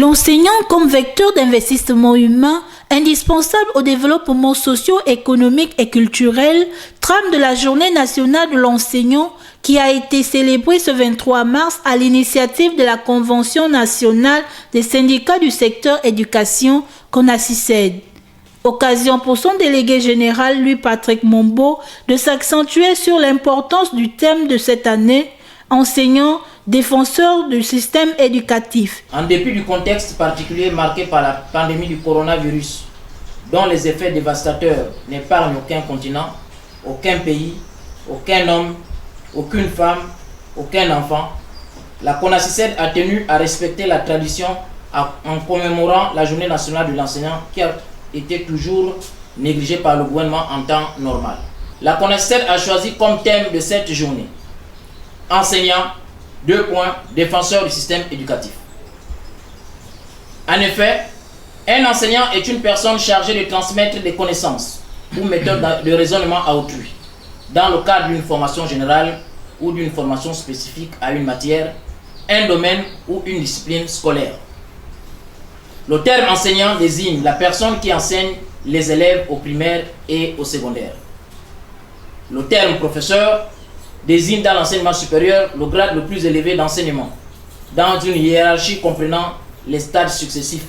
L'enseignant comme vecteur d'investissement humain, indispensable au développement socio-économique et culturel, trame de la Journée nationale de l'enseignant qui a été célébrée ce 23 mars à l'initiative de la Convention nationale des syndicats du secteur éducation, CONACYSED. Occasion pour son délégué général, Louis-Patrick Mombo, de s'accentuer sur l'importance du thème de cette année, enseignant, défenseur du système éducatif. En dépit du contexte particulier marqué par la pandémie du coronavirus, dont les effets dévastateurs n'épargnent aucun continent, aucun pays, aucun homme, aucune femme, aucun enfant, la CONACYSED a tenu à respecter la tradition en commémorant la Journée nationale de l'enseignant qui a été toujours négligée par le gouvernement en temps normal. La CONACYSED a choisi comme thème de cette journée enseignant, défenseur du système éducatif. En effet, un enseignant est une personne chargée de transmettre des connaissances ou méthodes de raisonnement à autrui, dans le cadre d'une formation générale ou d'une formation spécifique à une matière, un domaine ou une discipline scolaire. Le terme enseignant désigne la personne qui enseigne les élèves au primaire et au secondaire. Le terme professeur désigne dans l'enseignement supérieur le grade le plus élevé d'enseignement, dans une hiérarchie comprenant les stades successifs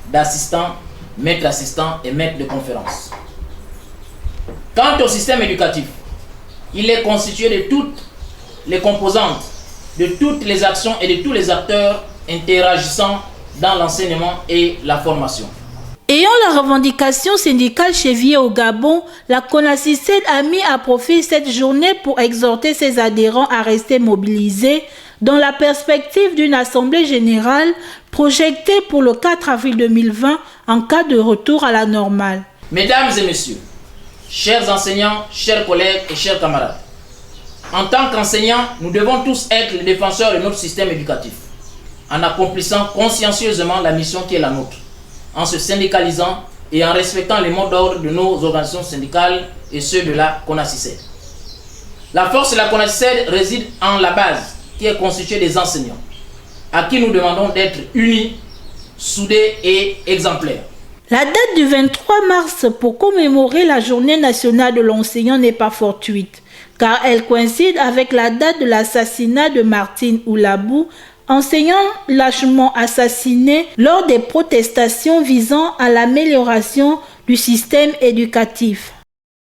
d'assistant, maître assistant et maître de conférence. Quant au système éducatif, il est constitué de toutes les composantes, de toutes les actions et de tous les acteurs interagissant dans l'enseignement et la formation. Ayant la revendication syndicale chevillée au Gabon, la CONACYSED a mis à profit cette journée pour exhorter ses adhérents à rester mobilisés dans la perspective d'une assemblée générale projetée pour le 4 avril 2020 en cas de retour à la normale. Mesdames et messieurs, chers enseignants, chers collègues et chers camarades, en tant qu'enseignants, nous devons tous être les défenseurs de notre système éducatif, en accomplissant consciencieusement la mission qui est la nôtre, en se syndicalisant et en respectant les mots d'ordre de nos organisations syndicales et ceux de la CONACYSED. La force de la CONACYSED réside en la base qui est constituée des enseignants, à qui nous demandons d'être unis, soudés et exemplaires. La date du 23 mars pour commémorer la Journée nationale de l'enseignant n'est pas fortuite, car elle coïncide avec la date de l'assassinat de Martine Oulabou, enseignant lâchement assassiné lors des protestations visant à l'amélioration du système éducatif.